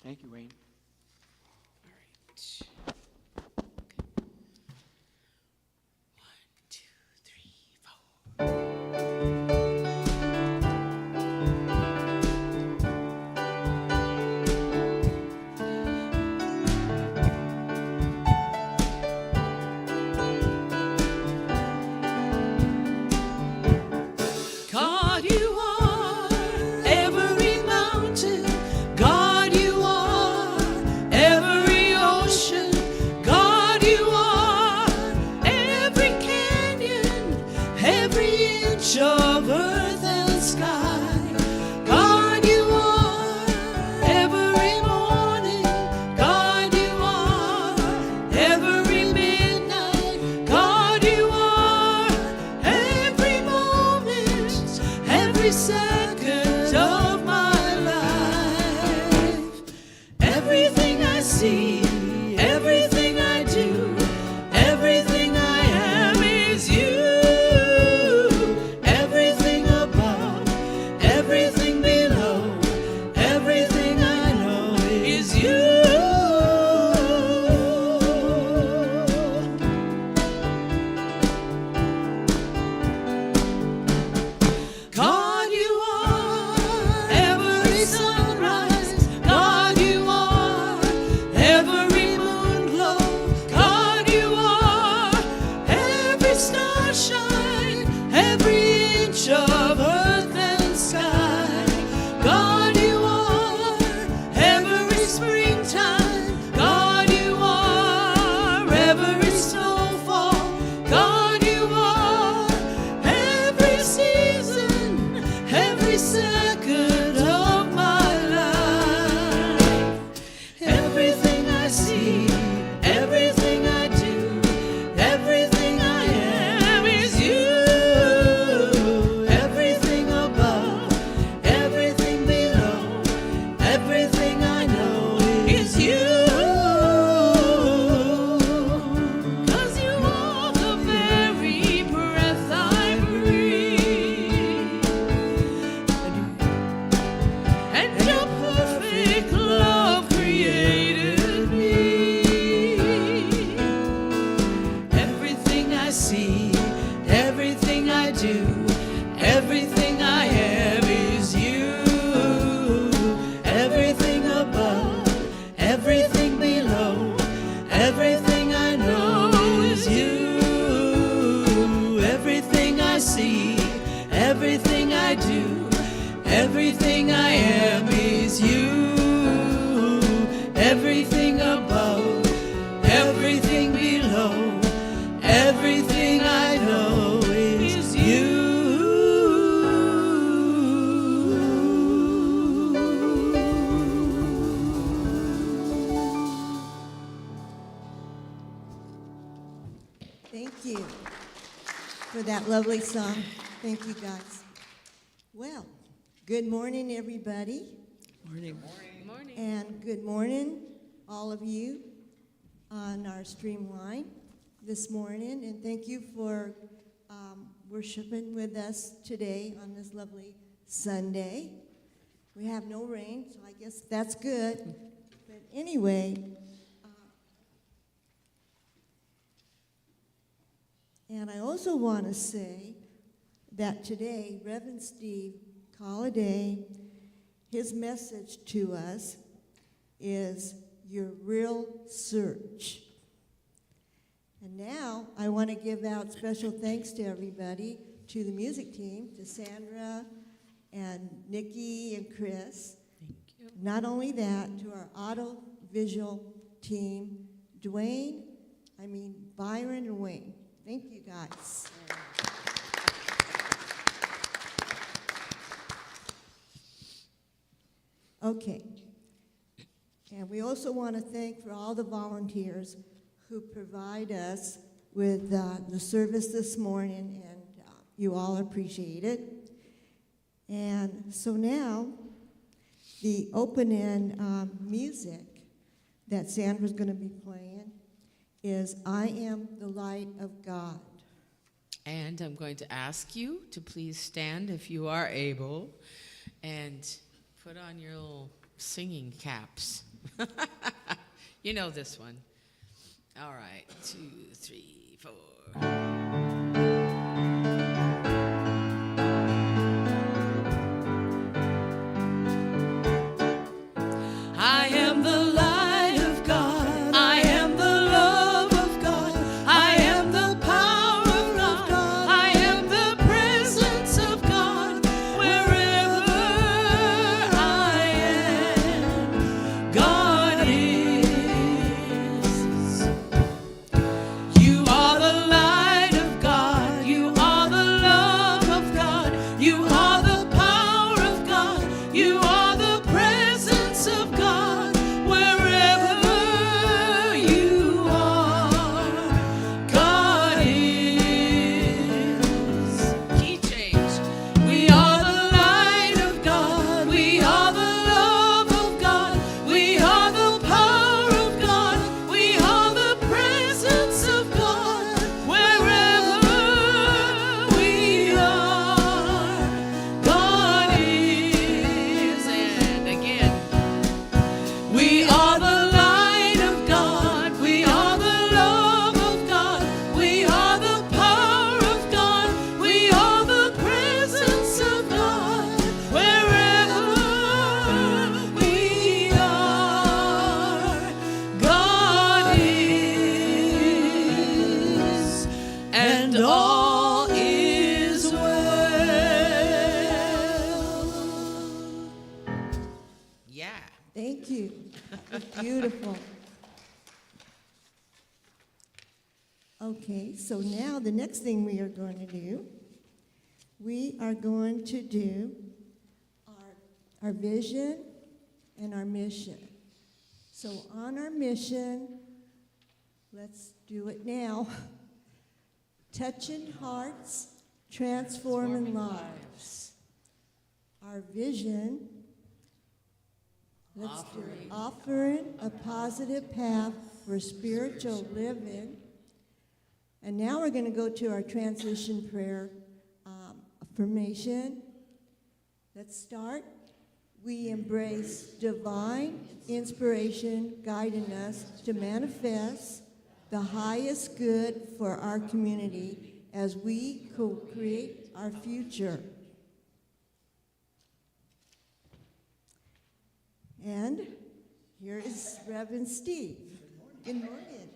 Thank you, Wayne. All right. One, two, three, four. God, you are every mountain. God, you are every ocean. God, you are every canyon, every inch of earth and sky. God, you are every morning. God, you are every midnight. God, you are every moment, every second of my life. Everything I see, everything I do, everything I am is you. Everything above, everything below, everything I know is you. God, you are every sunrise. God, you are every moon glow. God, you are every starshine, every inch of earth and sky. God, you are every springtime. God, you are every snowfall. God, you are every season, every second of my life. Everything I see, everything I do, everything I am is you. Everything above, everything below, everything I know is you. 'Cause you are the very breath I breathe, and your perfect love created me. Everything I see, everything I do, everything I am is you. Everything above, everything below, everything I know is you. Everything I see, everything I do, everything I am is you. Everything above, everything below, everything I know is you. Thank you for that lovely song. Thank you, guys. Well, good morning, everybody, Morning. Morning. and good morning, all of you on our stream line this morning. And thank you for worshiping with us today on this lovely Sunday. We have no rain, so I guess that's good. But anyway, and I also want to say that today, Reverend Steve Colladay, his message to us is your real search. And now I want to give out special thanks to everybody, to the music team, to Sandra and Nikki and Chris. Thank you. Not only that, to our audio-visual team, Byron and Wayne. Thank you, guys. Okay. And we also want to thank for all the volunteers who provide us with the service this morning, and you all appreciate it. And so now, the open-end music that Sandra's going to be playing is I Am the Light of God. And I'm going to ask you to please stand if you are able and put on your little singing caps. You know this one. All right, 2, 3, 4. I am the light of God. I am the love of God. I am the power of God. I am the presence of God. Wherever I am, God is. You are the light of God. You are the love of God. You are the power of God. You are the presence of God. Wherever you are, God is. Key change. We are the light of God. We are the love of God. We are the power of God. We are the presence of God. Wherever we are, God is. And again. We are the light of God. We are the love of God. We are the power of God. We are the presence of God. Wherever we are, God is. And all is well. Yeah. Thank you. Beautiful. Okay, so now the next thing we are going to do, we are going to do our vision and our mission. So on our mission, let's do it now. Touching hearts, transforming lives. Our vision, let's do it. Offering a positive path for spiritual living. And now we're going to go to our transition prayer affirmation. Let's start. We embrace divine inspiration guiding us to manifest the highest good for our community as we co-create our future. And here is Reverend Steve. Good morning.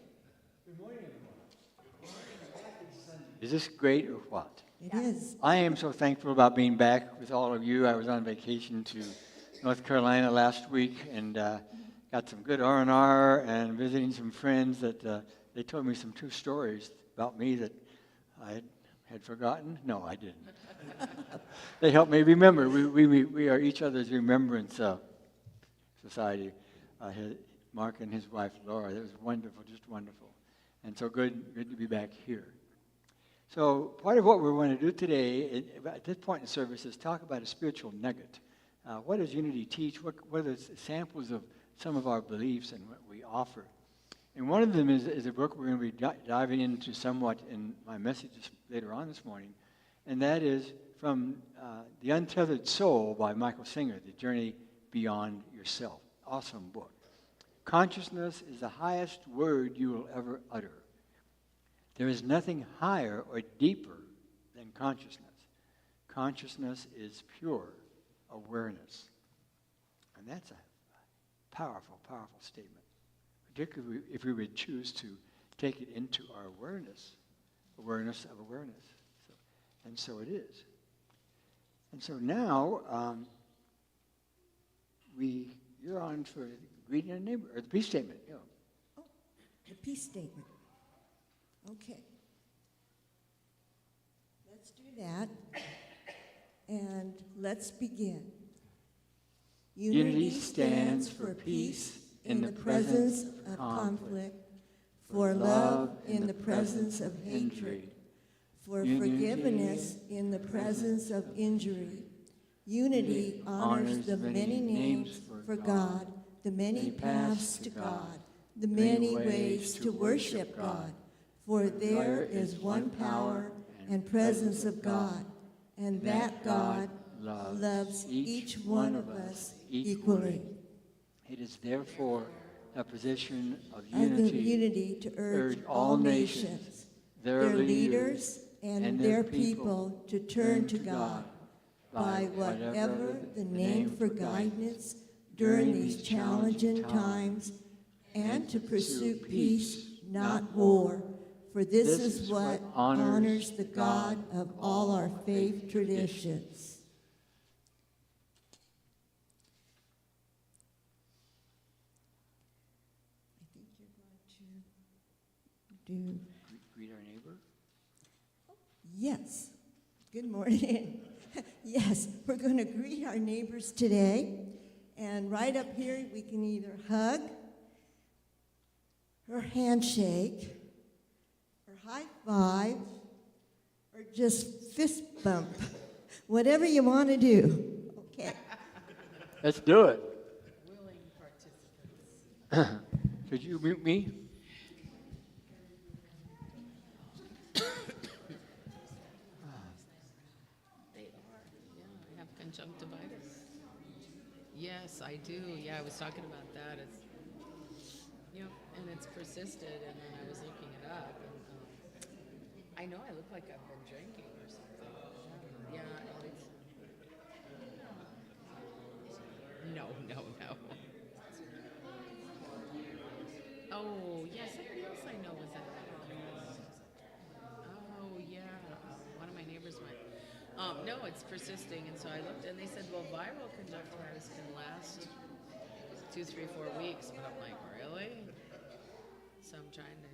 Good morning, everyone. Is this great or what? It is. I am so thankful about being back with all of you. I was on vacation to North Carolina last week and got some good R&R and visiting some friends that they told me some true stories about me that I had forgotten. No, I didn't. They helped me remember. We are each other's remembrance society. Mark and his wife Laura. It was wonderful, just wonderful, and so good to be back here. So part of what we're going to do today, at this point in the service, is talk about a spiritual nugget. What does Unity teach? What are the samples of some of our beliefs and what we offer? And one of them is a book we're going to be diving into somewhat in my message later on this morning, and that is from The Untethered Soul by Michael Singer, The Journey Beyond Yourself. Awesome book. Consciousness is the highest word you will ever utter. There is nothing higher or deeper than consciousness. Consciousness is pure awareness. And that's a powerful, powerful statement, particularly if we would choose to take it into our awareness of awareness. And so it is. And so now, you're on for greeting a neighbor, or the peace statement. Yeah. Oh, the peace statement. Okay. Let's do that. And let's begin. Unity stands for peace in the presence of conflict, for love in the presence of hatred, for forgiveness in the presence of injury. Unity honors the many names for God, the many paths to God, the many ways to worship God. For there is one power and presence of God, and that God loves each one of us equally. It is therefore a position of and the unity unity to urge all nations, their their leaders, and their people to turn to God by whatever the name for guidance during these challenging times, and to pursue peace, not war. For this is what honors the God of all our faith traditions. I think you're going to do. Greet our neighbor. Yes. Good morning. Yes, we're going to greet our neighbors today. And right up here, we can either hug, or handshake, or high five, or just fist bump. Whatever you want to do. Okay. Let's do it. Willing participants. Could you mute me? They are. Yeah, I have conjunctivitis. Yes, I do. Yeah, I was talking about that. It's, yep, and it's persisted. And then I was looking it up, and I know I look like I've been drinking or something. Yeah, and it's. No. Oh, yeah, somebody else I know was at that. Oh, yeah, one of my neighbors went. No, it's persisting, and so I looked, and they said, well, viral conjunctivitis can last 2, 3, 4 weeks, but I'm like, really? So I'm trying to,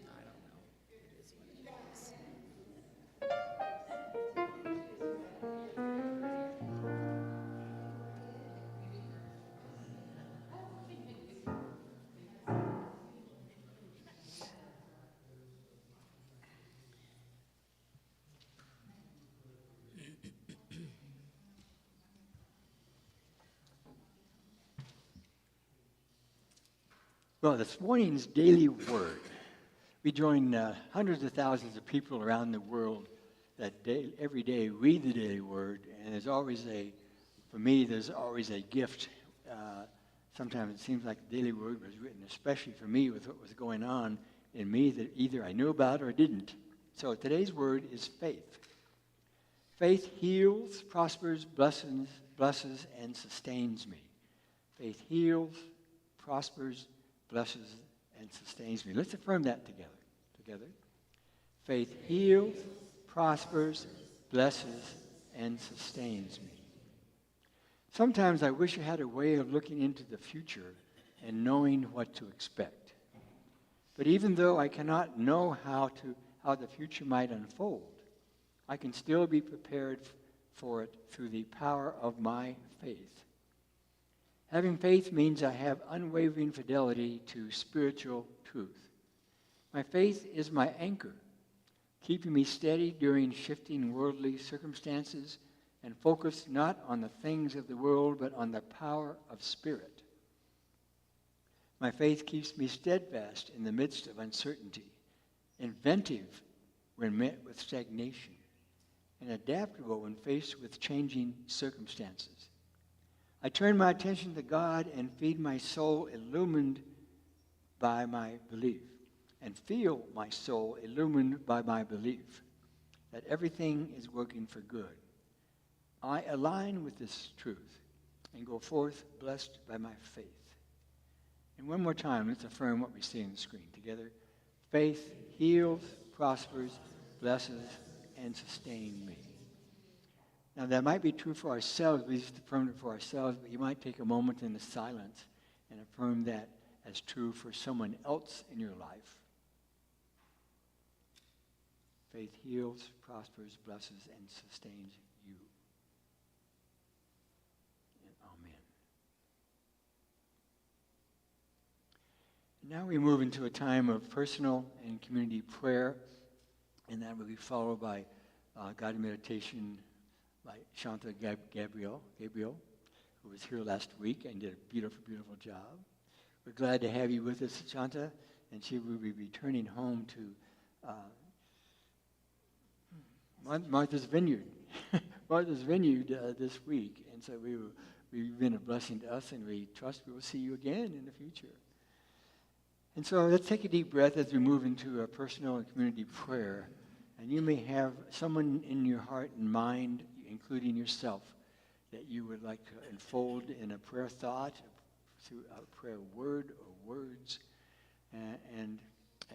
I don't know. It is what it is. Well, this morning's daily word. We join hundreds of thousands of people around the world that every day read the daily word, and there's always for me, there's always a gift. Sometimes it seems like the daily word was written especially for me with what was going on in me that either I knew about or didn't. So today's word is faith. Faith heals, prospers, blesses, and sustains me. Faith heals, prospers, blesses, and sustains me. Let's affirm that together. Faith heals, prospers, blesses, and sustains me. Sometimes I wish I had a way of looking into the future and knowing what to expect. But even though I cannot know how the future might unfold, I can still be prepared for it through the power of my faith. Having faith means I have unwavering fidelity to spiritual truth. My faith is my anchor, keeping me steady during shifting worldly circumstances and focused not on the things of the world, but on the power of spirit. My faith keeps me steadfast in the midst of uncertainty, inventive when met with stagnation, and adaptable when faced with changing circumstances. I turn my attention to God and feed my soul illumined by my belief, and feel my soul illumined by my belief that everything is working for good. I align with this truth and go forth blessed by my faith. And one more time, let's affirm what we see on the screen together. Faith heals, prospers, blesses, and sustains me. Now, that might be true for ourselves. We just affirmed it for ourselves, but you might take a moment in the silence and affirm that as true for someone else in your life. Faith heals, prospers, blesses, and sustains you. And amen. And now we move into a time of personal and community prayer, and that will be followed by guided meditation by Shanta Gabriel, who was here last week and did a beautiful, beautiful job. We're glad to have you with us, Shanta, and she will be returning home to Martha's Vineyard, this week, and so we You've been a blessing to us, and we trust we will see you again in the future. And so let's take a deep breath as we move into a personal and community prayer. And you may have someone in your heart and mind, including yourself, that you would like to unfold in a prayer thought, through a prayer word or words. And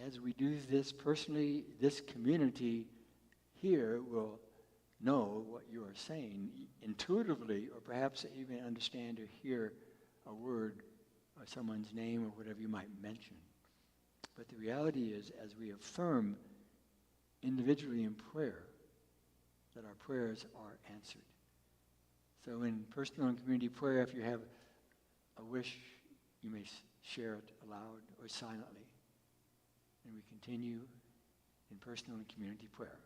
as we do this personally, this community here will know what you are saying intuitively, or perhaps even understand or hear a word or someone's name or whatever you might mention. But the reality is, as we affirm individually in prayer, that our prayers are answered. So in personal and community prayer, if you have a wish, you may share it aloud or silently. And we continue in personal and community prayer.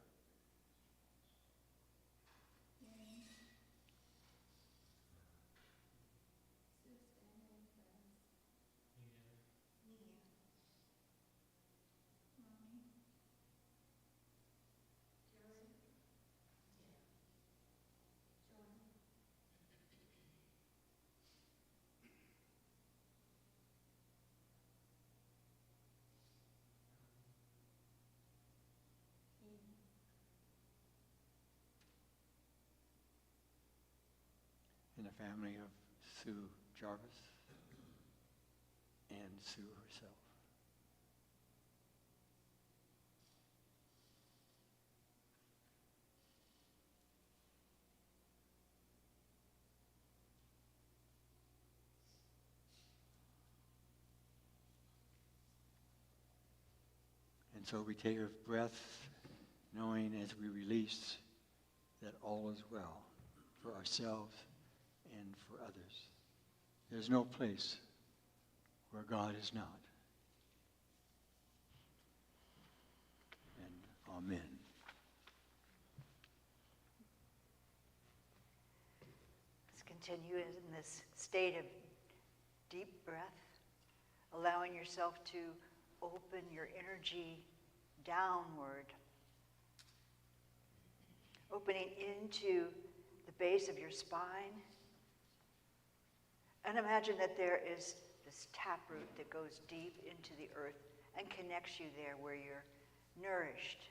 In the family of Sue Jarvis and Sue herself. And so we take a breath, knowing as we release that all is well for ourselves and for others. There's no place where God is not. And amen. Let's continue in this state of deep breath, allowing yourself to open your energy downward, opening into the base of your spine. And imagine that there is this taproot that goes deep into the earth and connects you there where you're nourished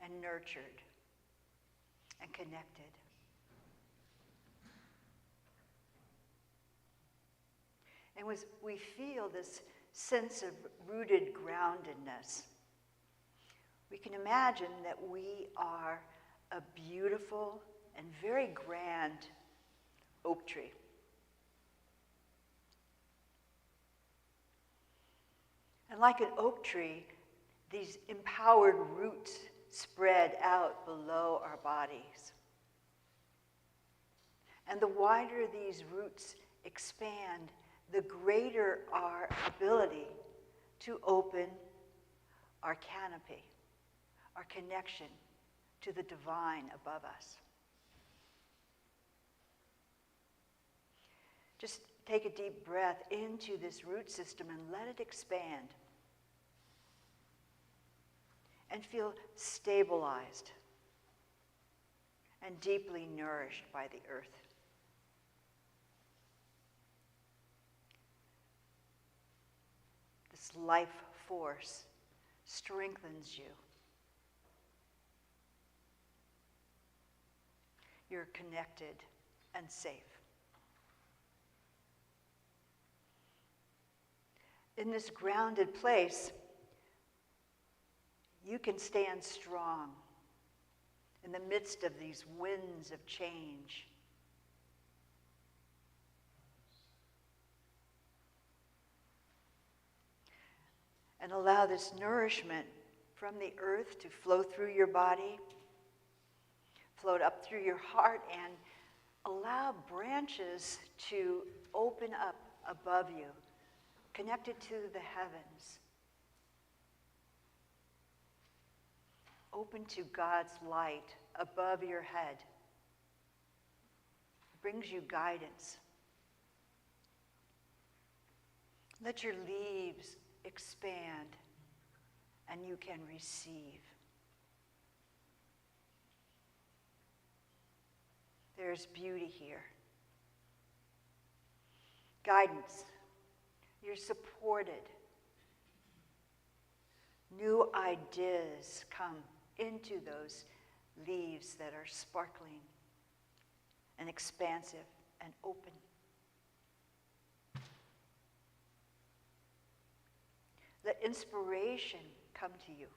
and nurtured and connected. And as we feel this sense of rooted groundedness, we can imagine that we are a beautiful and very grand oak tree. And like an oak tree, these empowered roots spread out below our bodies. And the wider these roots expand, the greater our ability to open our canopy, our connection to the divine above us. Just take a deep breath into this root system and let it expand. And feel stabilized and deeply nourished by the earth. This life force strengthens you. You're connected and safe. In this grounded place, you can stand strong in the midst of these winds of change. And allow this nourishment from the earth to flow through your body, float up through your heart, and allow branches to open up above you, connected to the heavens. Open to God's light above your head. It brings you guidance. Let your leaves expand and you can receive. There's beauty here. guidance. You're supported. New ideas come into those leaves that are sparkling and expansive and open. Let inspiration come to you.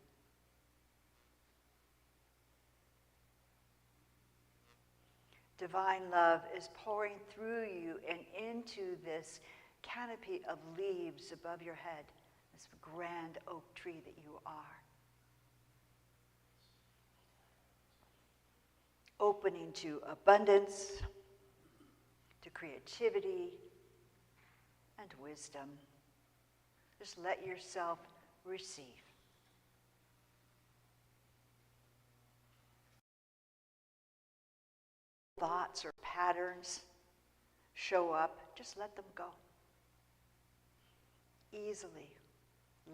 Divine love is pouring through you and into this canopy of leaves above your head, this grand oak tree that you are. Opening to abundance, to creativity, and wisdom. Just let yourself receive. Thoughts or patterns show up, just let them go. Easily,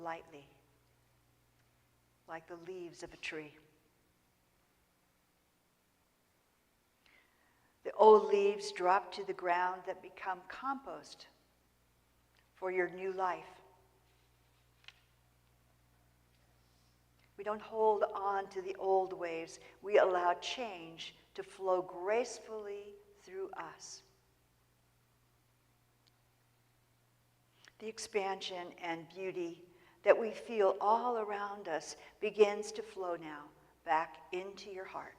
lightly, like the leaves of a tree. The old leaves drop to the ground that become compost for your new life. We don't hold on to the old ways. We allow change to flow gracefully through us. The expansion and beauty that we feel all around us begins to flow now back into your heart.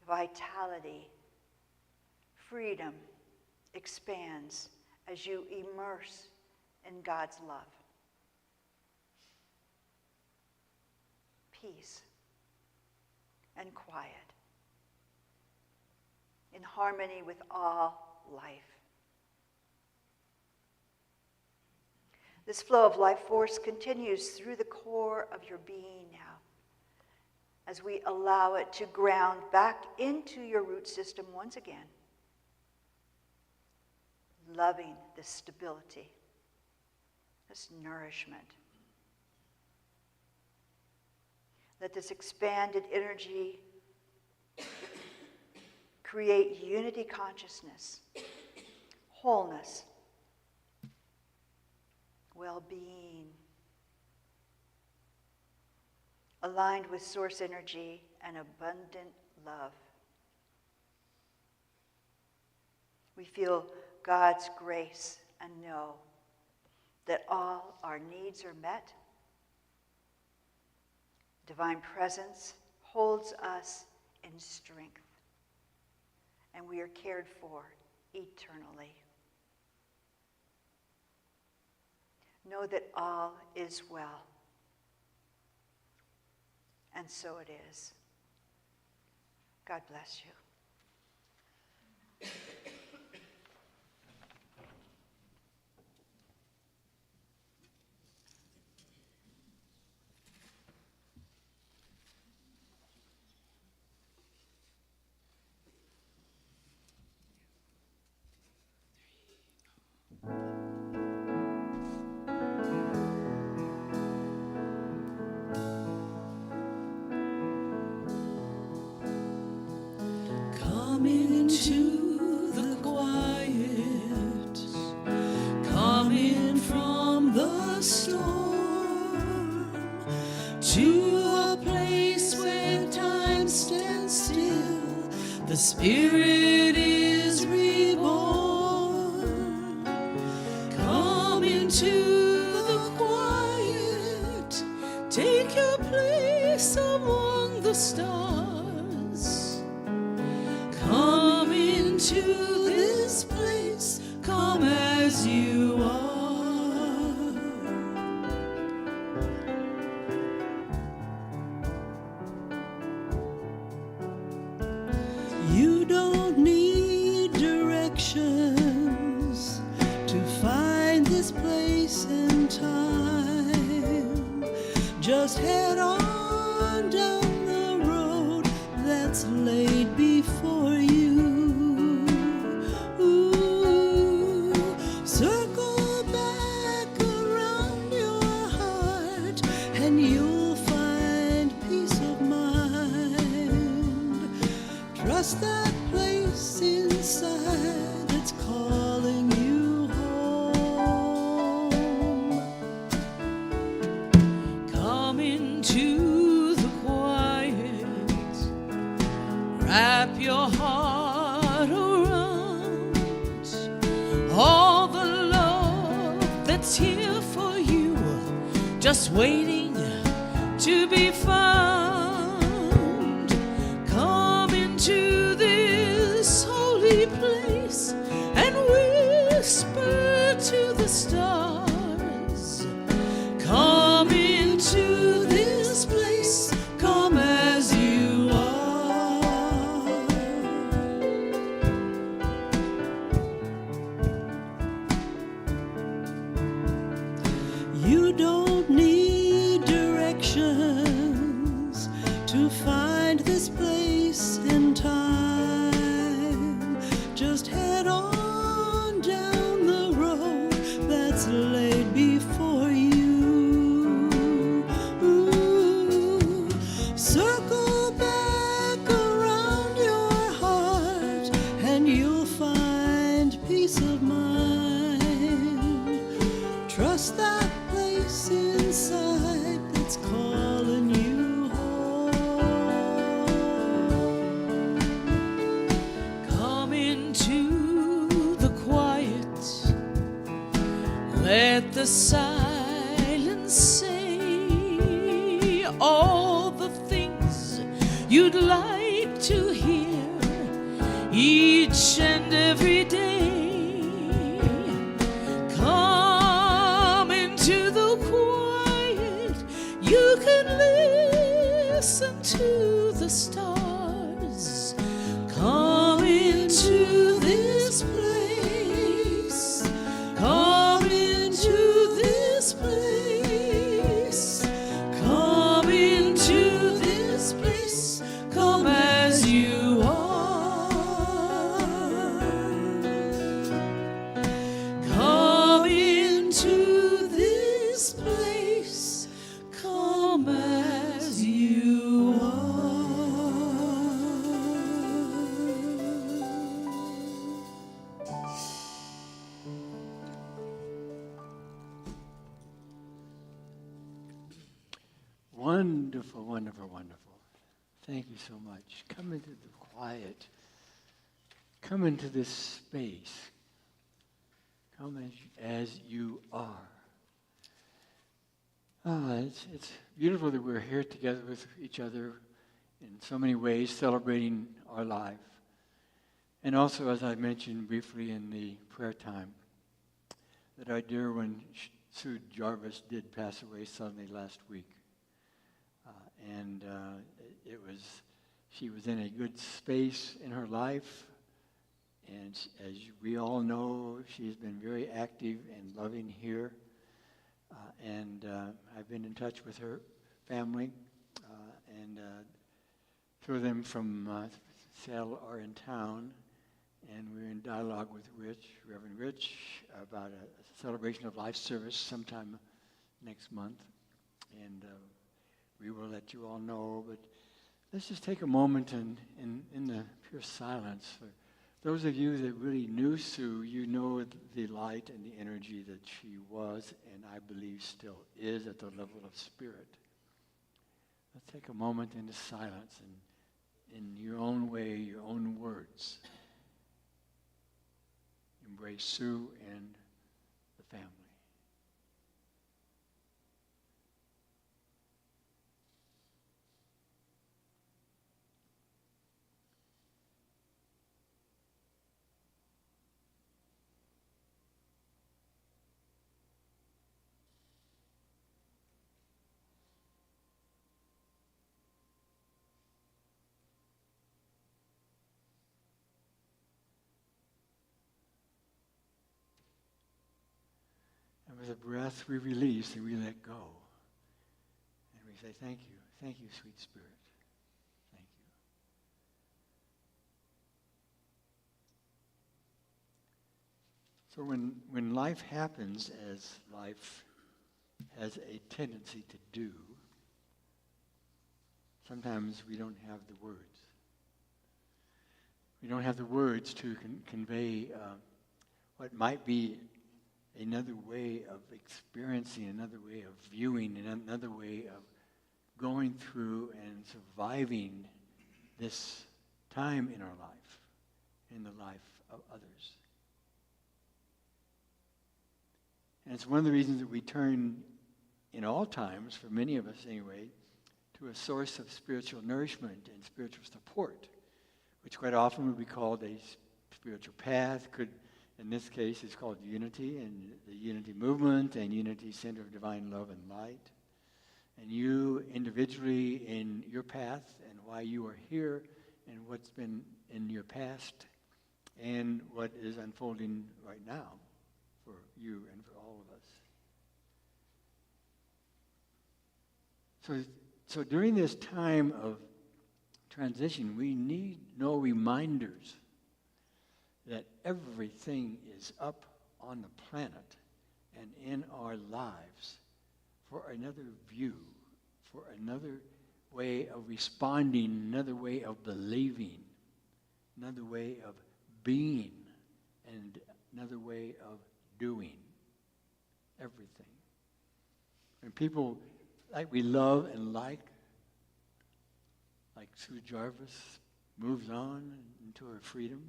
Vitality, freedom expands as you immerse in God's love. Peace and quiet, in harmony with all life. This flow of life force continues through the core of your being now, as we allow it to ground back into your root system once again, loving this stability, this nourishment. Let this expanded energy create unity consciousness, wholeness, well-being, aligned with source energy and abundant love. We feel God's grace and know that all our needs are met. Divine presence holds us in strength, and we are cared for eternally. Know that all is well, and so it is. God bless you. Come into the quiet, come in from the storm, to a place where time stands still, the Spirit is reborn. Come into the quiet, take your place among the stars. Come into this place, come as you are. You don't need directions to find this place and time. Just head on down the road that's laid before you. Ooh, circle back around your heart and you'll find peace of mind. Trust that place inside, it's called that's here for you, just waiting to be found. Come into this holy place and whisper to the stars. Come into this place, come as you are. You don't need directions to find this place in time. Just head on down the road that's laid before you. Ooh. Circle back around your heart and you'll find peace of mind. Trust that place inside that's calling you home. Come into the quiet, let the silence say all the things you'd like to hear each and every day. Come into the quiet, you can listen to the stars. Come into this place, come into this place, come into this place, come as you are. Come into this place, come as you are. Wonderful, wonderful, wonderful. Thank you so much. Come into the quiet. Come into this space. Come as you are. It's beautiful that we're here together with each other in so many ways, celebrating our life. And also, as I mentioned briefly in the prayer time, that our dear one, Sue Jarvis, did pass away suddenly last week. She was in a good space in her life. And as we all know, she's been very active and loving here. I've been in touch with her family. Two of them from Seattle are in town. And we're in dialogue with Reverend Rich, about a celebration of life service sometime next month. And we will let you all know. But let's just take a moment in the pure silence. For those of you that really knew Sue, you know the light and the energy that she was, and I believe still is, at the level of spirit. Let's take a moment into silence and in your own way, your own words, embrace Sue and the family. And with a breath, we release and we let go. And we say, thank you, sweet spirit. Thank you. So when life happens, as life has a tendency to do, sometimes we don't have the words. We don't have the words to convey what might be another way of experiencing, another way of viewing, and another way of going through and surviving this time in our life, in the life of others. And it's one of the reasons that we turn in all times, for many of us anyway, to a source of spiritual nourishment and spiritual support, which quite often would be called a spiritual path. Could, in this case, is called unity and the unity movement and unity center of divine love and light. And you individually in your path and why you are here and what's been in your past and what is unfolding right now for you and for all of us. So during this time of transition, we need no reminders that everything is up on the planet and in our lives for another view, for another way of responding, another way of believing, another way of being, and another way of doing everything. And people like we love and like Sue Jarvis moves on into her freedom,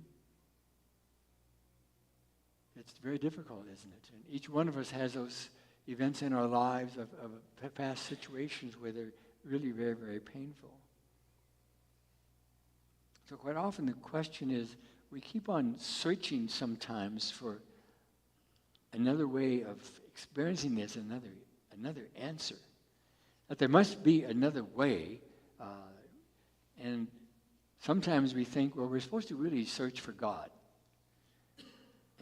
it's very difficult, isn't it? And each one of us has those events in our lives of past situations where they're really very, very painful. So quite often the question is, we keep on searching sometimes for another way of experiencing this, another answer. That there must be another way, and sometimes we think, well, we're supposed to really search for God.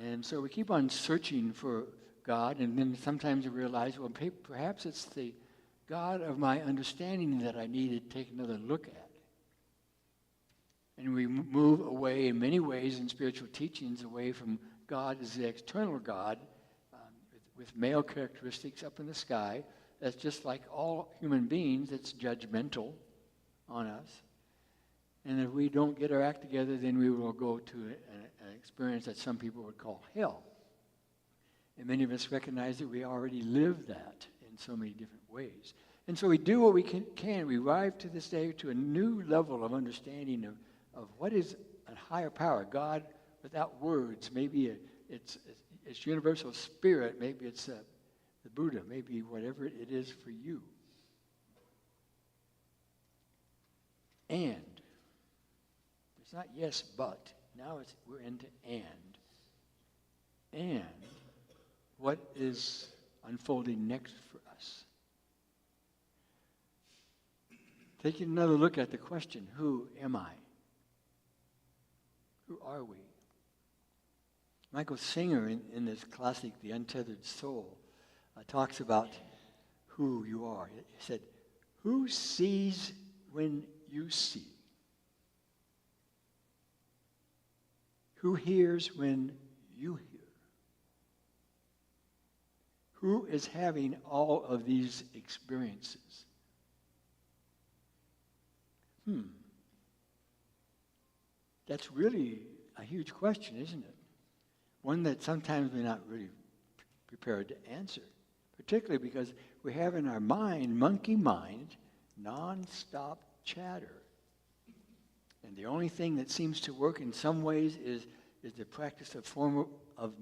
And so we keep on searching for God, and then sometimes we realize, well, perhaps it's the God of my understanding that I need to take another look at. And we move away in many ways in spiritual teachings away from God as the external God with male characteristics up in the sky. That's just like all human beings. It's judgmental on us. And if we don't get our act together, then we will go to an experience that some people would call hell. And many of us recognize that we already live that in so many different ways. And so we do what we can. We arrive to this day to a new level of understanding of what is a higher power, God without words. Maybe it's universal spirit. Maybe it's the Buddha. Maybe whatever it is for you. And it's not yes, but. Now we're into and. And what is unfolding next for us? Taking another look at the question, who am I? Who are we? Michael Singer, in this classic, The Untethered Soul, talks about who you are. He said, who sees when you see? Who hears when you hear? Who is having all of these experiences? That's really a huge question, isn't it? One that sometimes we're not really prepared to answer, particularly because we have in our mind, monkey mind, non-stop chatter. And the only thing that seems to work in some ways is the practice of form of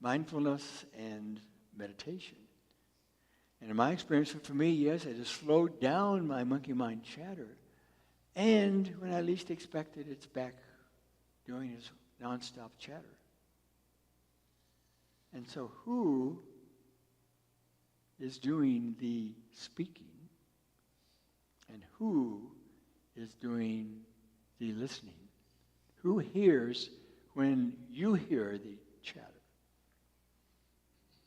mindfulness and meditation. And in my experience, for me, yes, I just slowed down my monkey mind chatter. And when I least expected, it's back doing its nonstop chatter. And so who is doing the speaking? And who is doing the listening? Who hears when you hear the chatter?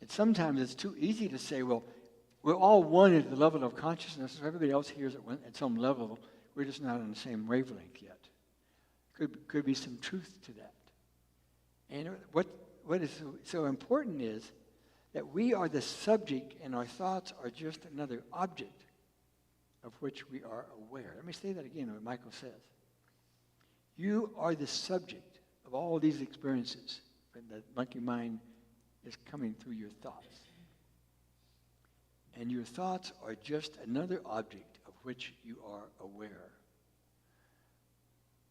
And sometimes it's too easy to say, well, we're all one at the level of consciousness. If everybody else hears it at some level, we're just not on the same wavelength yet. Could be some truth to that. And what is so important is that we are the subject and our thoughts are just another object of which we are aware. Let me say that again, what Michael says. You are the subject of all these experiences when the monkey mind is coming through your thoughts. And your thoughts are just another object of which you are aware.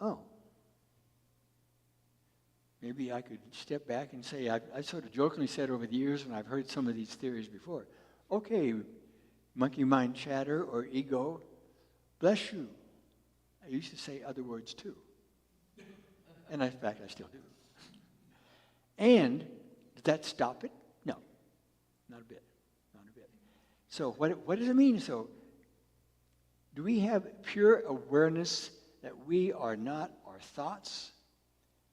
Oh. maybe I could step back and say, I sort of jokingly said over the years when I've heard some of these theories before, okay, monkey mind chatter or ego, bless you. I used to say other words too. And in fact, I still do. And did that stop it? No, not a bit, not a bit. So what does it mean? So do we have pure awareness that we are not our thoughts?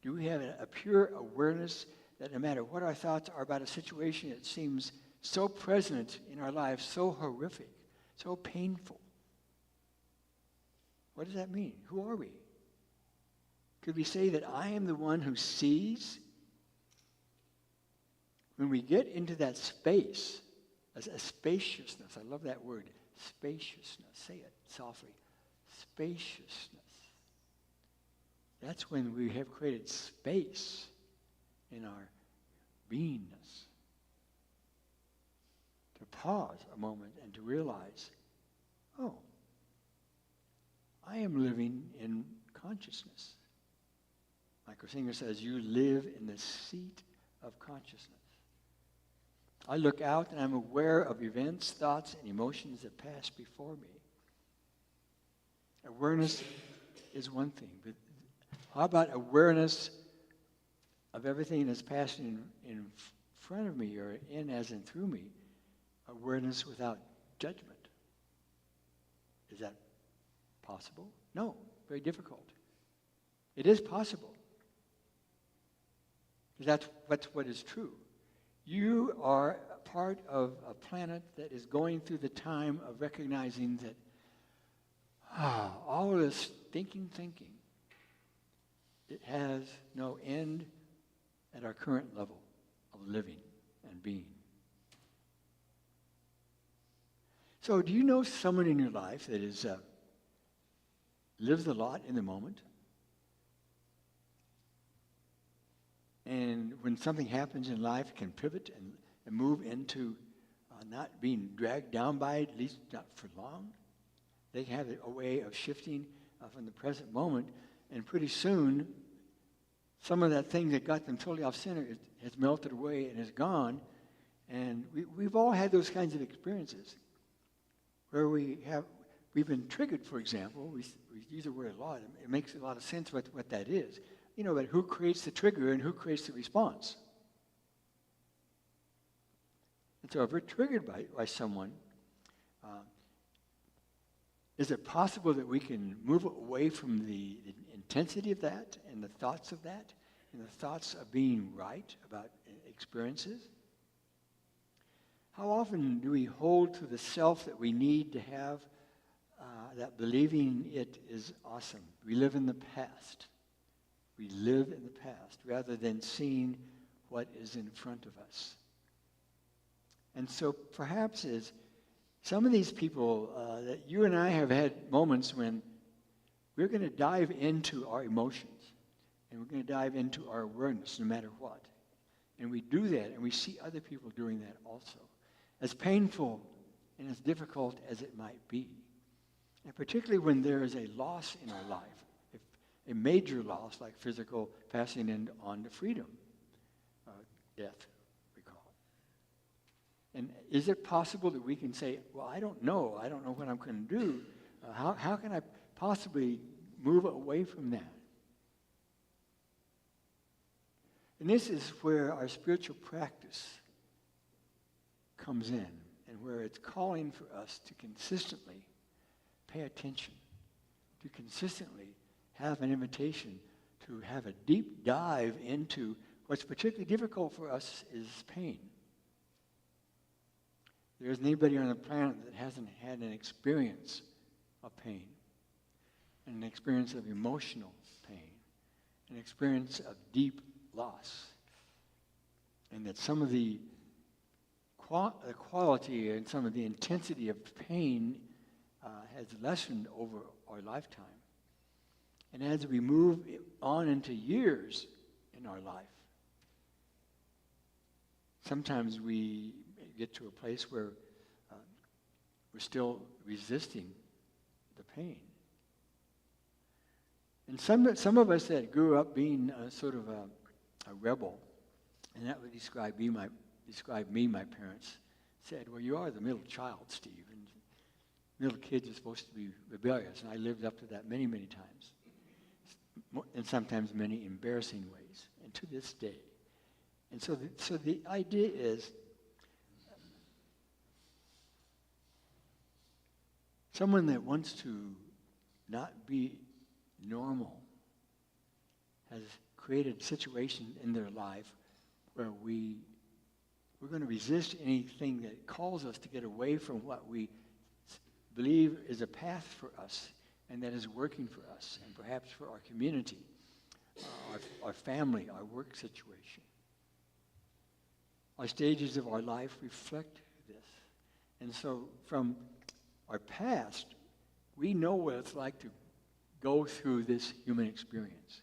Do we have a pure awareness that no matter what our thoughts are about a situation, it seems so present in our lives, so horrific, so painful? What does that mean? Who are we? Could we say that I am the one who sees? When we get into that space, a spaciousness, I love that word, spaciousness, say it softly, spaciousness. That's when we have created space in our beingness. To pause a moment and to realize, oh, I am living in consciousness. Michael Singer says, you live in the seat of consciousness. I look out and I'm aware of events, thoughts, and emotions that pass before me. Awareness is one thing, but how about awareness of everything that's passing in front of me or in as in through me? Awareness without judgment. Is that possible? No, very difficult. It is possible. That's what is true. You are a part of a planet that is going through the time of recognizing that all of this thinking, it has no end at our current level of living and being. So do you know someone in your life that is lives a lot in the moment? And when something happens in life, can pivot and move into not being dragged down by it, at least not for long. They have a way of shifting from the present moment, and pretty soon, some of that thing that got them totally off center has melted away and is gone. And we've all had those kinds of experiences where we've been triggered, for example. We use the word a lot. It makes a lot of sense what that is. You know, but who creates the trigger and who creates the response? And so if we're triggered by someone, is it possible that we can move away from the intensity of that and the thoughts of that and the thoughts of being right about experiences? How often do we hold to the self that we need to have, that believing it is awesome? We live in the past. We live in the past rather than seeing what is in front of us. And so perhaps as some of these people that you and I have had moments when we're going to dive into our emotions and we're going to dive into our awareness no matter what. And we do that and we see other people doing that also. As painful and as difficult as it might be. And particularly when there is a loss in our life. A major loss like physical passing on to freedom, death, we call it. And is it possible that we can say, well, I don't know what I'm going to do. How can I possibly move away from that? And this is where our spiritual practice comes in and where it's calling for us to consistently pay attention, to consistently have an invitation to have a deep dive into what's particularly difficult for us is pain. There isn't anybody on the planet that hasn't had an experience of pain, an experience of emotional pain, an experience of deep loss. And that some of the quality and some of the intensity of pain has lessened over our lifetime. And as we move on into years in our life, sometimes we get to a place where we're still resisting the pain. And some of us that grew up being sort of a rebel, and that would describe me. My parents said, "Well, you are the middle child, Steve, and middle kids are supposed to be rebellious." And I lived up to that many, many times, and sometimes many embarrassing ways, and to this day. And so the idea is, someone that wants to not be normal has created a situation in their life where we're going to resist anything that calls us to get away from what we believe is a path for us and that is working for us and perhaps for our community, our family, our work situation. Our stages of our life reflect this. And so from our past, we know what it's like to go through this human experience.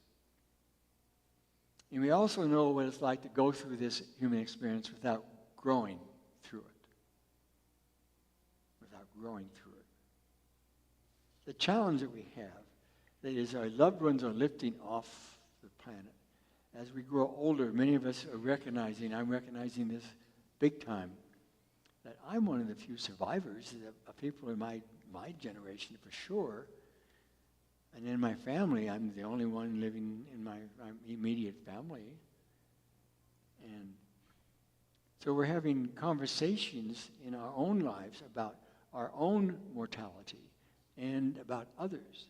And we also know what it's like to go through this human experience without growing through it. Without growing through it. The challenge that we have, that is our loved ones are lifting off the planet. As we grow older, many of us are recognizing, I'm recognizing this big time, that I'm one of the few survivors of people in my generation for sure. And in my family, I'm the only one living in my immediate family. And so we're having conversations in our own lives about our own mortality and about others.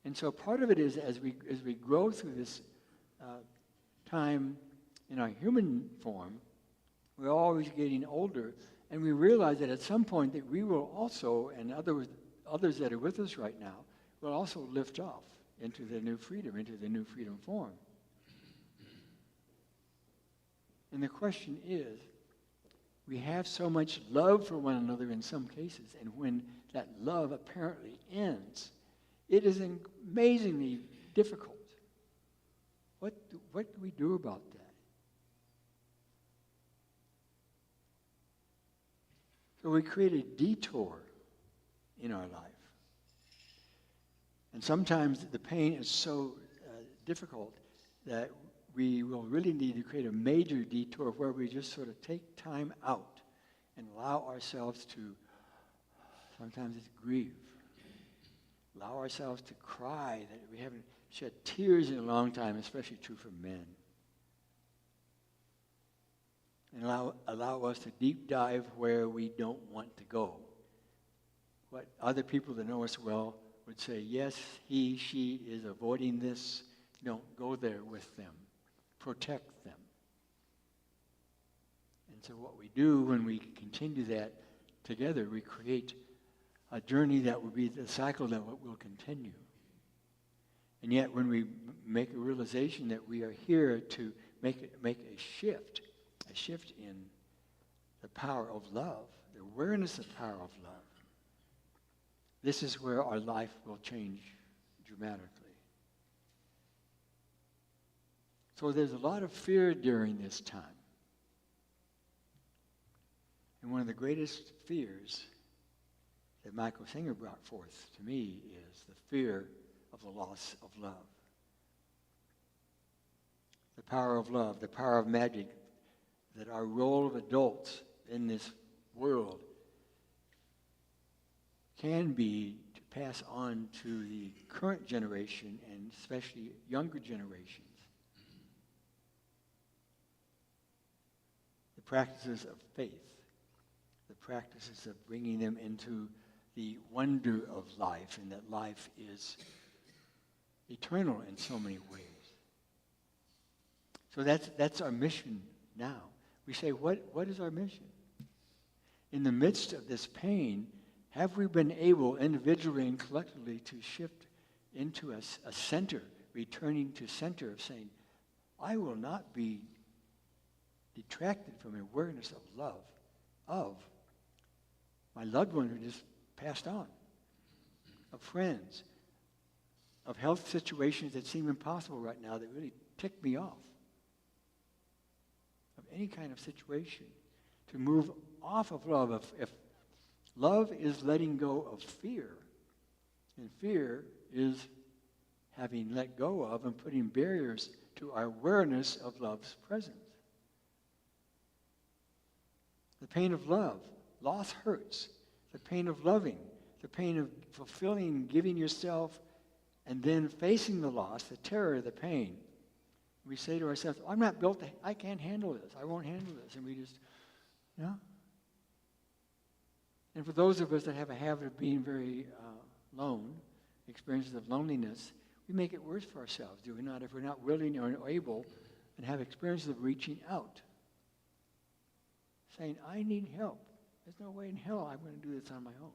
And so part of it is as we grow through this time in our human form, we're always getting older, and we realize that at some point that we will also, and others that are with us right now, will also lift off into the new freedom form. And the question is, we have so much love for one another in some cases, and when that love apparently ends, it is amazingly difficult. What do we do about that? So we create a detour in our life. And sometimes the pain is so difficult that we will really need to create a major detour where we just sort of take time out and allow ourselves to, sometimes it's grieve, allow ourselves to cry that we haven't shed tears in a long time, especially true for men. And allow us to deep dive where we don't want to go. What other people that know us well would say, yes, he, she is avoiding this. Don't go there with them. Protect them. And so what we do when we continue that together, we create a journey that will be the cycle that will continue. And yet when we make a realization that we are here to make a shift in the power of love, the awareness of the power of love, this is where our life will change dramatically. So there's a lot of fear during this time. And one of the greatest fears that Michael Singer brought forth to me is the fear of the loss of love. The power of love, the power of magic, that our role of adults in this world can be to pass on to the current generation and especially younger generations. The practices of faith, the practices of bringing them into the wonder of life, and that life is eternal in so many ways. So that's our mission now. We say, what is our mission? In the midst of this pain, have we been able individually and collectively to shift into a center, returning to center of saying, I will not be detracted from awareness of love, of my loved one who just passed on, of friends, of health situations that seem impossible right now that really tick me off, of any kind of situation, to move off of love. If love is letting go of fear, and fear is having let go of and putting barriers to our awareness of love's presence. The pain of love. Loss hurts. The pain of loving. The pain of fulfilling, giving yourself, and then facing the loss, the terror, the pain. We say to ourselves, I'm not built to, I can't handle this. I won't handle this. And we just, no. And for those of us that have a habit of being very lone, experiences of loneliness, we make it worse for ourselves, do we not? If we're not willing or able and have experiences of reaching out. Saying, I need help. There's no way in hell I'm going to do this on my own.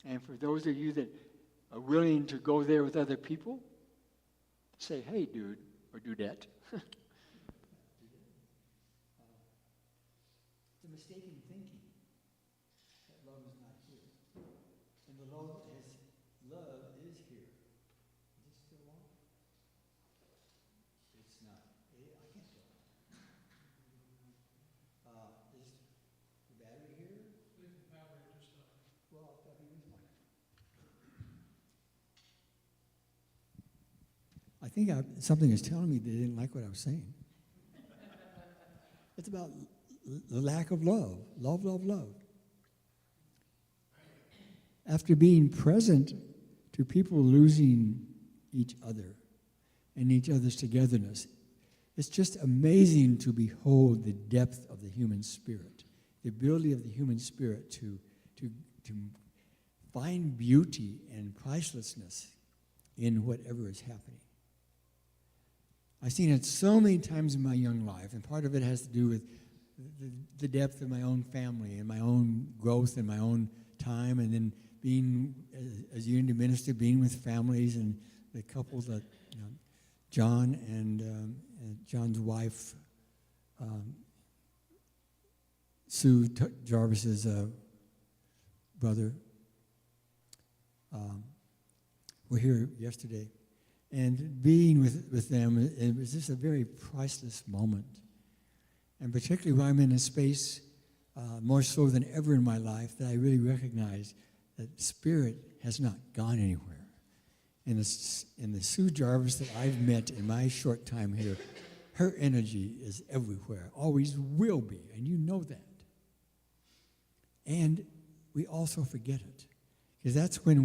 And for those of you that are willing to go there with other people, say, hey, dude, or dudette. It's a mistaken thinking that love is not here. And the love is here. Is it still on? It's not. I can't tell. Is the battery here? Well, I'll probably use mine. I think something is telling me they didn't like what I was saying. It's about the lack of love. Love, love, love. After being present to people losing each other and each other's togetherness, it's just amazing to behold the depth of the human spirit, the ability of the human spirit to find beauty and pricelessness in whatever is happening. I've seen it so many times in my young life, and part of it has to do with the depth of my own family and my own growth and my own time, and then being, as a unity minister, being with families and the couples that, John and John's wife, Sue Jarvis's brother, were here yesterday. And being with them, it was just a very priceless moment. And particularly when I'm in a space, more so than ever in my life, that I really recognize that spirit has not gone anywhere. And the Sue Jarvis that I've met in my short time here, her energy is everywhere, always will be, and you know that. And we also forget it. Because that's when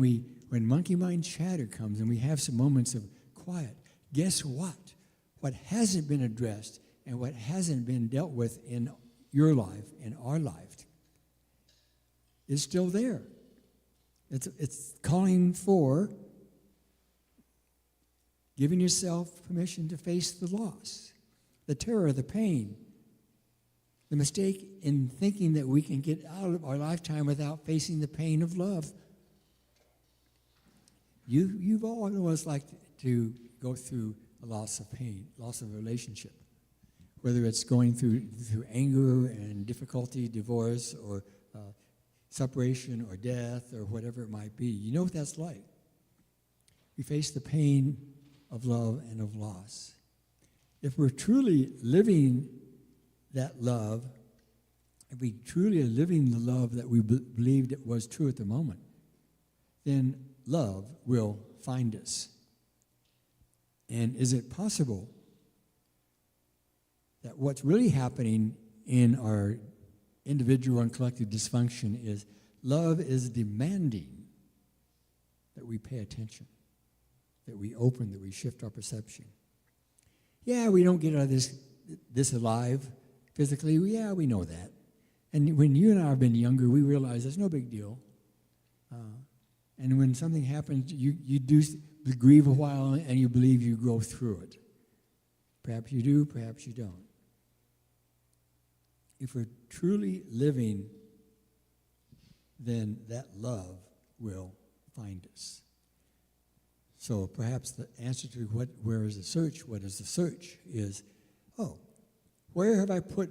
monkey mind chatter comes and we have some moments of quiet. Guess what? What hasn't been addressed and what hasn't been dealt with in your life, in our life, is still there. It's calling for giving yourself permission to face the loss, the terror, the pain, the mistake in thinking that we can get out of our lifetime without facing the pain of love. You've all know what it's like to go through a loss of pain, loss of a relationship, whether it's going through anger and difficulty, divorce, or separation, or death, or whatever it might be. You know what that's like. We face the pain of love and of loss. If we're truly living that love, if we truly are living the love that we believed it was true at the moment, then love will find us. And is it possible that what's really happening in our individual and collective dysfunction is love is demanding that we pay attention, that we open, that we shift our perception? Yeah, we don't get out of this alive physically. Yeah, we know that. And when you and I have been younger, we realize it's no big deal. And when something happens, you do grieve a while and you believe you grow through it. Perhaps you do, perhaps you don't. If we're truly living, then that love will find us. So perhaps the answer to where is the search, what is the search, is, where have I put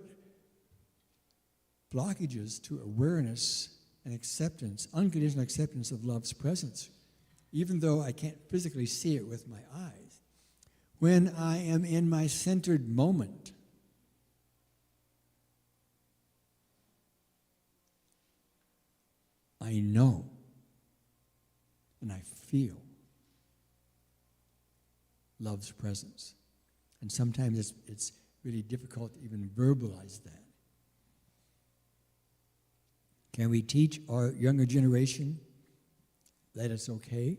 blockages to awareness and acceptance, unconditional acceptance of love's presence, even though I can't physically see it with my eyes? When I am in my centered moment, I know and I feel love's presence. And sometimes it's really difficult to even verbalize that. Can we teach our younger generation that it's okay?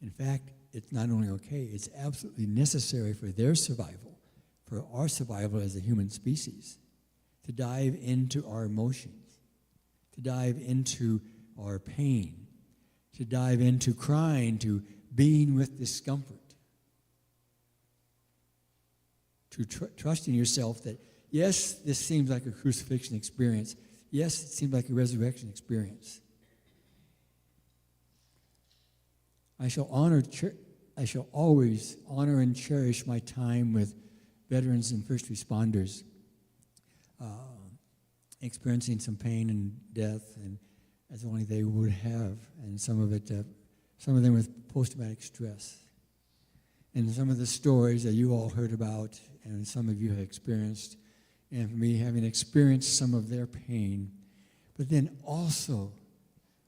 In fact, it's not only okay, it's absolutely necessary for their survival, for our survival as a human species, to dive into our emotions, to dive into our pain, to dive into crying, to being with discomfort, to trusting yourself that, yes, this seems like a crucifixion experience. Yes, it seems like a resurrection experience. I shall always honor and cherish my time with veterans and first responders, experiencing some pain and death, and as only they would have, and some of them with post-traumatic stress, and some of the stories that you all heard about, and some of you have experienced, and for me, having experienced some of their pain, but then also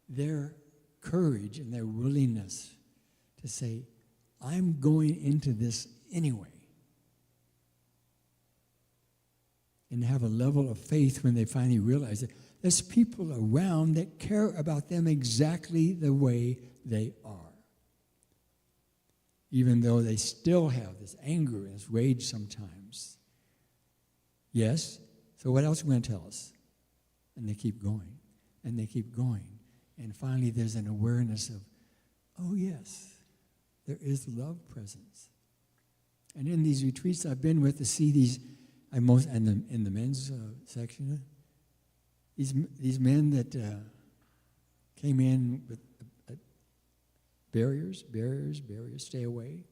their courage and their willingness to say, I'm going into this anyway. And have a level of faith when they finally realize that there's people around that care about them exactly the way they are. Even though they still have this anger and this rage sometimes. Yes, so what else are you going to tell us? And they keep going, and they keep going. And finally there's an awareness of, oh yes, there is love presence. And in these retreats I've been with to see these, in the men's section, these men that came in with barriers, stay away.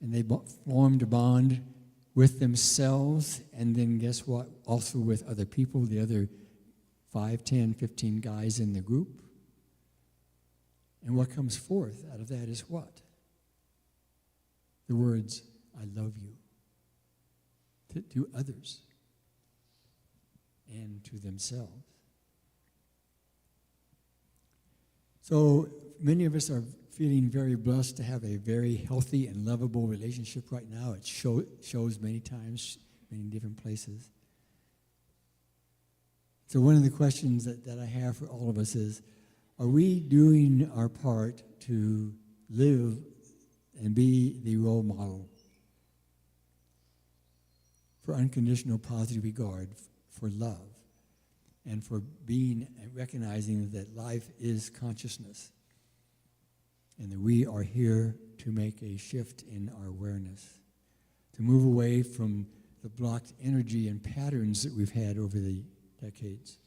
And they formed a bond with themselves, and then guess what? Also with other people, the other 5, 10, 15 guys in the group. And what comes forth out of that is what? The words, I love you, to others and to themselves. So many of us are feeling very blessed to have a very healthy and lovable relationship right now. It shows many times, many different places. So one of the questions that I have for all of us is, are we doing our part to live and be the role model for unconditional positive regard, for love, and for being and recognizing that life is consciousness, and that we are here to make a shift in our awareness, to move away from the blocked energy and patterns that we've had over the decades.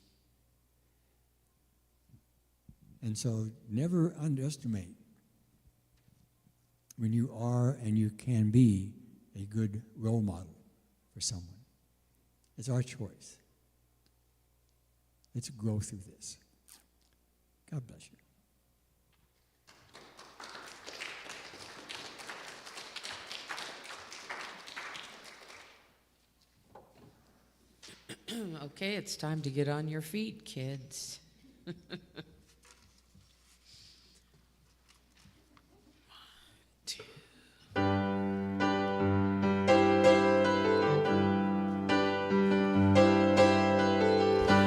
And so never underestimate when you are and you can be a good role model for someone. It's our choice. Let's grow through this. God bless you. Okay, it's time to get on your feet, kids.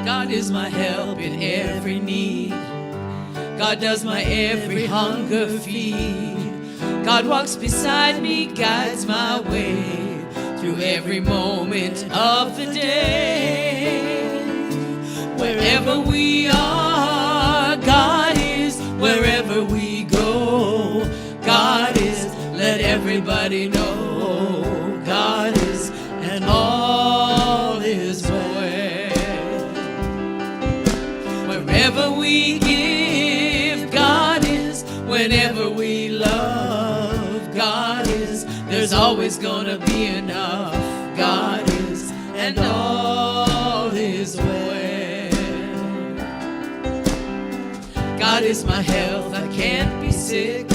God is my help in every need. God does my every hunger feed. God walks beside me, guides my way through every moment of the day. Wherever we are, God is. Wherever we go, God is. Let everybody know God is, and all is well. Wherever we give, God is. Whenever we love, God is. There's always gonna be enough. God is, and all is well. God is my health, I can't be sick.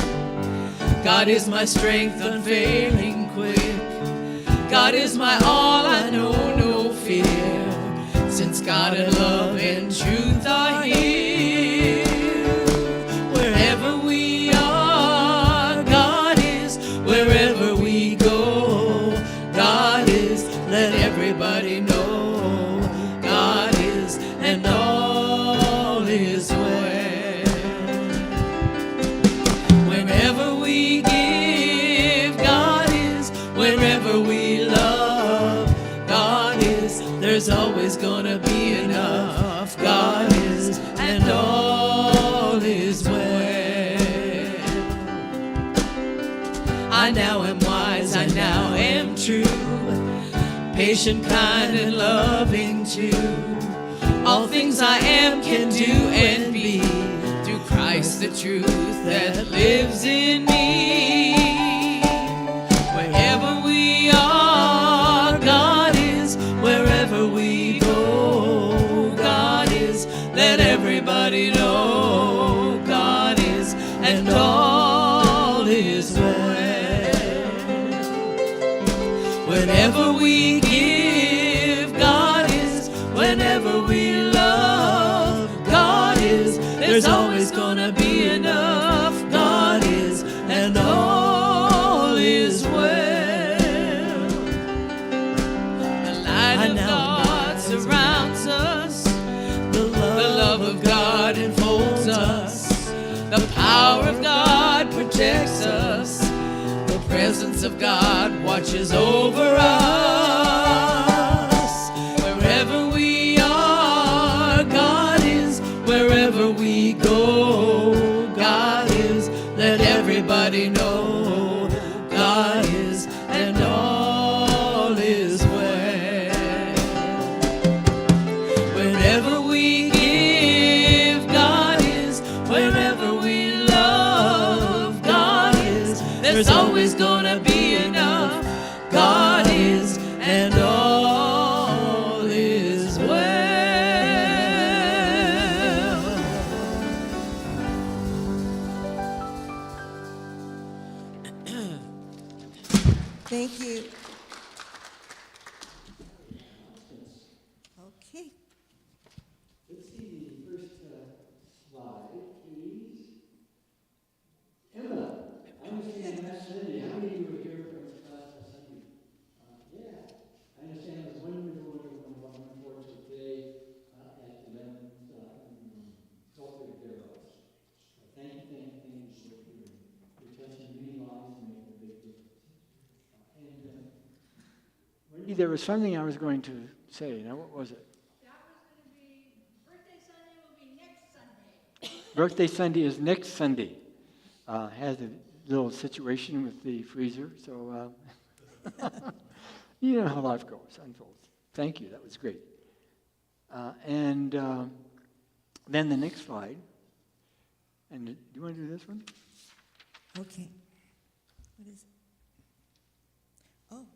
God is my strength, unfailing quick. God is my all, I know no fear. Since God and love and truth are here. Wherever we are, God there's always gonna be enough. God is, and all is well. I now am wise, I now am true, patient, kind, and loving too. All things I am, can do, and be through Christ, the truth that lives in me. Wherever we are, God is. Wherever we go, God is. Let everybody know God is, and all is well. Whenever we give, God is. Whenever we love, God is. There's always gonna be enough. God is, and all is well. The light of God surrounds us. The love of God enfolds us. The power of God protects us. The presence of God watches over us. Wherever we are, God is. Wherever we go, God is. Let everybody know God is, and all is well. Whenever we give, God is. Whenever we love, God is. There's always gonna be enough. God is, and all is well. Thank you. Okay. Let's see the first slide, please. Emma, I understand last Sunday, how many of you were here from class last Sunday? Yeah, I understand it was wonderful, looking forward to today at 11, 12:30 thereabouts. Thank you for your touching many lives and making a big difference. And Wendy, there was something I was going to say. Now, what was it? That was going to be, birthday Sunday will be next Sunday. Birthday Sunday is next Sunday. Has a little situation with the freezer, so you know how life goes, unfolds. Thank you, that was great. And then the next slide. And do you want to do this one? Okay. What is it? Oh,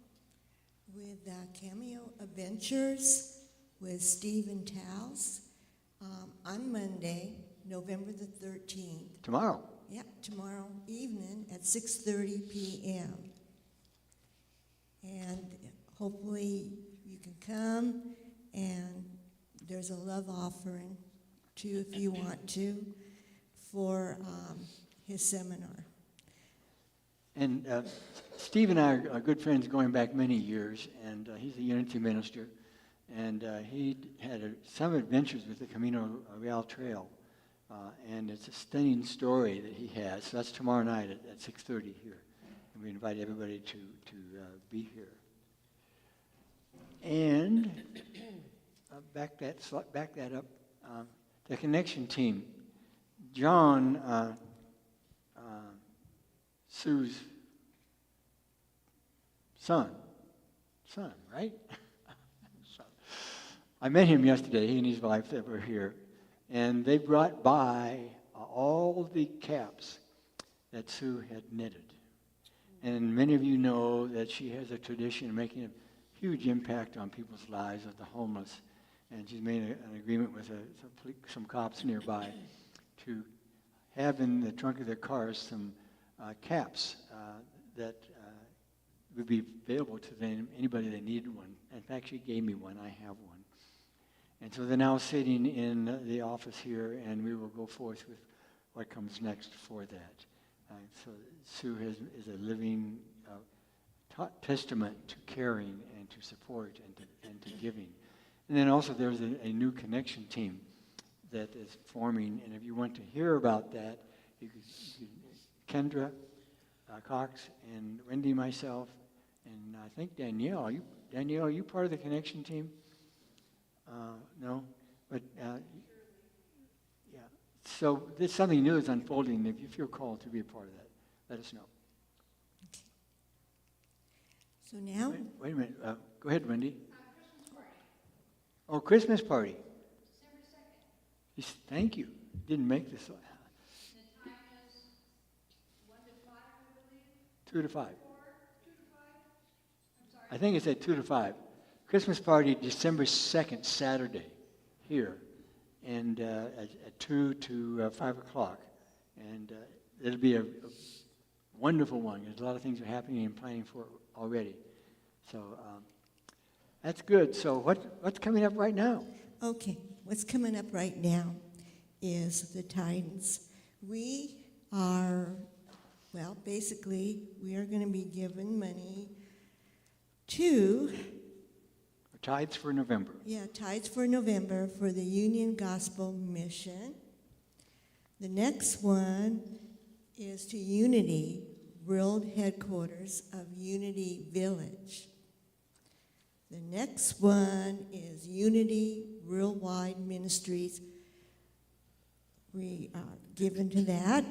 with Cameo Adventures with Stephen Taus on Monday, November the 13th. Tomorrow. Yep, tomorrow evening at 6:30 p.m. And hopefully you can come, and there's a love offering too, if you want to, for his seminar. And Steve and I are good friends going back many years, and he's a Unity minister, and he had some adventures with the Camino Real Trail, and it's a stunning story that he has. So that's tomorrow night at 6:30 here, and we invite everybody to be here. And back that up, the connection team. John, Sue's son, right? Son. I met him yesterday, he and his wife that were here, and they brought by all the caps that Sue had knitted. And many of you know that she has a tradition of making a huge impact on people's lives, of the homeless, and she's made an agreement with some cops nearby to have in the trunk of their cars some caps that would be available to them, anybody that needed one. In fact, she gave me one. I have one. And so they're now sitting in the office here, and we will go forth with what comes next for that. So Sue is a living testament to caring and to support and to giving. And then also there's a new connection team that is forming, and if you want to hear about that, Kendra Cox and Wendy, myself, and I think Danielle. Are you part of the connection team? No? But, yeah. So there's something new is unfolding. If you feel called to be a part of that, let us know. So now, Wait a minute. Go ahead, Wendy. Oh, Christmas party. December 2nd. Yes, thank you. Didn't make this one. The time is 1 to 5, I believe. 2 to 5. 2 to 5? I'm sorry. I think it's at 2 to 5. Christmas party, December 2nd, Saturday, here, and at 2 to 5 o'clock. And it'll be a wonderful one. There's a lot of things are happening and planning for it already. So that's good. So what's coming up right now? okay, what's coming up right now is the tithes. We are, well, basically, we are going to be giving money to, Tithes for November. tithes for November for the Union Gospel Mission. The next one is to Unity, World Headquarters of Unity Village. The next one is Unity Worldwide Ministries. We are given to that.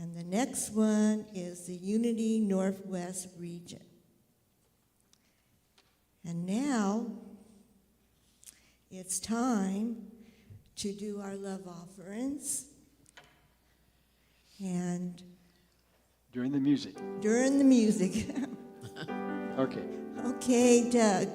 And the next one is the Unity Northwest Region. And now it's time to do our love offerings. And During the music. during the music, Okay. okay, Doug.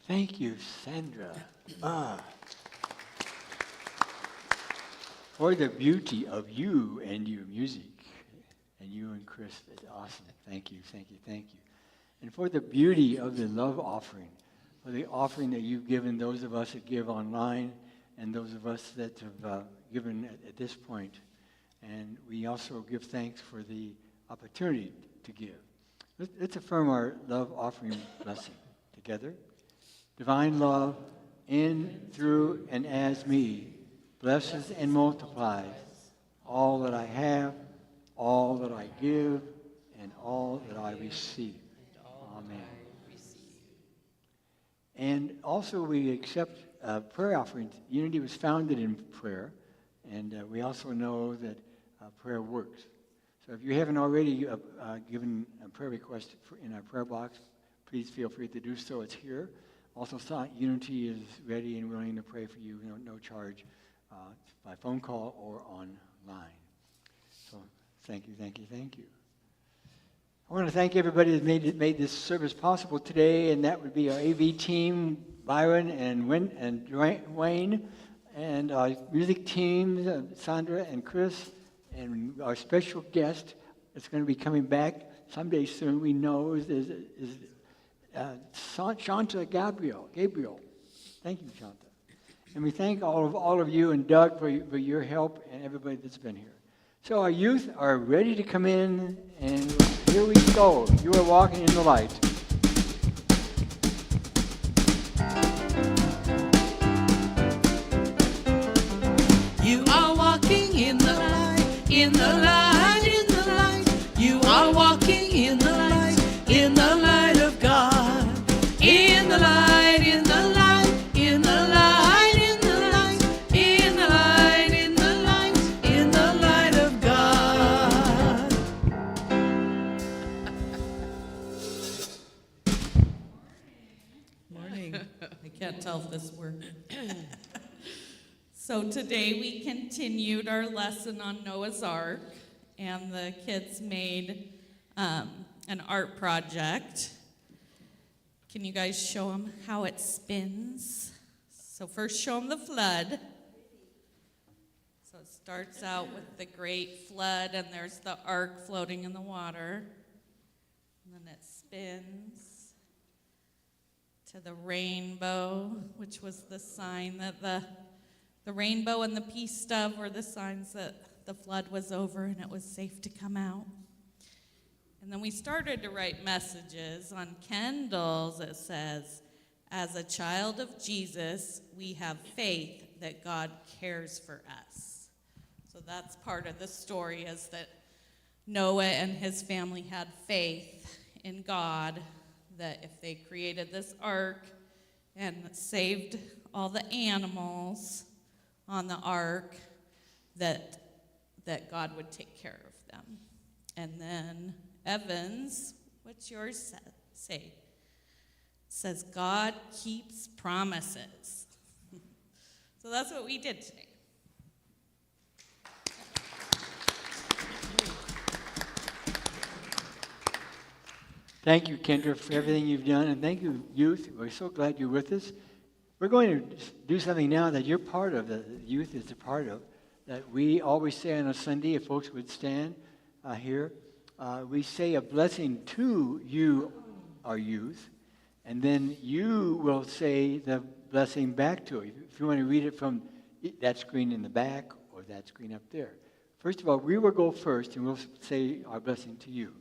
Thank you, Sandra. For the beauty of you and your music, and you and Chris. It's awesome. Thank you, thank you, thank you. And for the beauty of the love offering, for the offering that you've given those of us that give online and those of us that have given at this point. And we also give thanks for the opportunity to give. Let's affirm our love offering blessing together. Divine love in, through, and as me blesses and multiplies all that I have, all that I give, and all that I receive. Amen. And also we accept prayer offerings. Unity was founded in prayer, and we also know that prayer works. So if you haven't already given a prayer request in our prayer box, please feel free to do so. It's here. Also, Unity is ready and willing to pray for you, no charge, by phone call or online. So thank you, thank you, thank you. I want to thank everybody that made this service possible today, and that would be our AV team, Byron and Wayne, and our music team, Sandra and Chris, and our special guest that's going to be coming back someday soon, we know, is Shanta Gabriel. Thank you, Shanta. And we thank all of you and Doug for your help and everybody that's been here. So our youth are ready to come in, and here we go. You are walking in the light. You are walking in the light, in the light, in the light. You are walking in the light of God. In the light, in the light, in the light, in the light, in the light, in the light, in the light of God. Morning. I can't tell if this works. So today we continued our lesson on Noah's Ark, and the kids made an art project. Can you guys show them how it spins? So first show them the flood. So it starts out with the great flood, and there's the ark floating in the water. And then it spins to the rainbow, which was the sign that the rainbow and the peace dove were the signs that the flood was over and it was safe to come out. And then we started to write messages on candles. It says, as a child of Jesus, we have faith that God cares for us. So that's part of the story, is that Noah and his family had faith in God that if they created this ark and saved all the animals on the ark, that God would take care of them. And then Evans, what's yours say? It says God keeps promises. So that's what we did today. Thank you, Kendra, for everything you've done, and thank you, youth. We're so glad you're with us. We're going to do something now that you're part of, that the youth is a part of, that we always say on a Sunday, if folks would stand here. We say a blessing to you, our youth, and then you will say the blessing back to it. If you want to read it from that screen in the back or that screen up there. First of all, we will go first, and we'll say our blessing to you.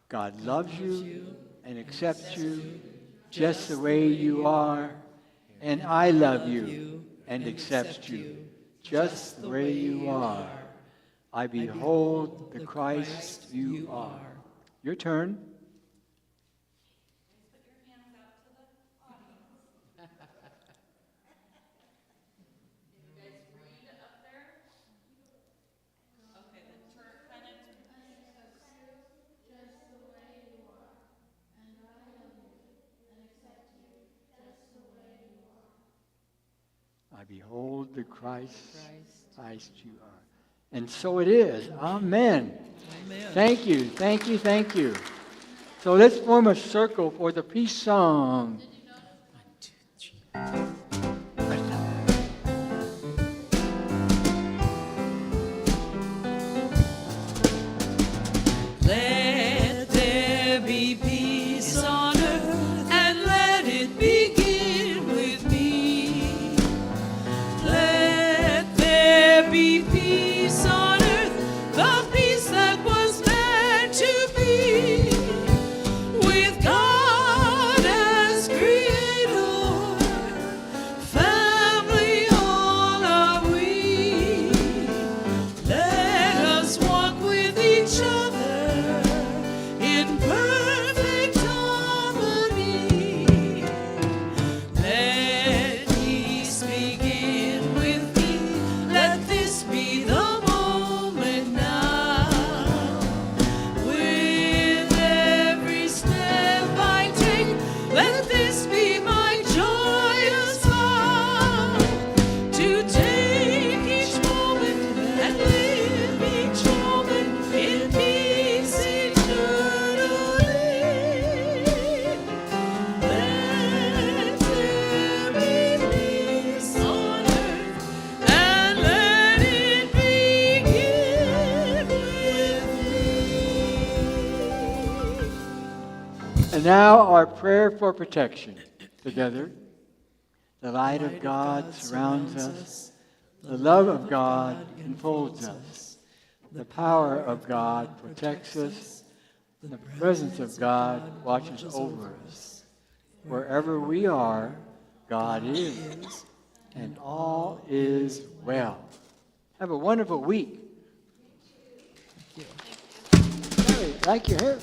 God loves you and accepts you just the way you are, and I love you and accept you just the way you are. I behold the Christ you are. Your turn. I behold the Christ you are. And so it is. Amen. Amen. Thank you, thank you, thank you. So let's form a circle for the peace song. 1, 2, 3. Let there be peace on earth, and let it begin with me. Let there be peace on earth, the peace that was meant to be, with God as creator, family all are we. Let us walk with each other in perfect harmony. And now our prayer for protection. Together. The light of God surrounds us. The love of God enfolds us. The power of God protects us. The presence of God watches over us. Wherever we are, God is. And all is well. Have a wonderful week. Like your hair.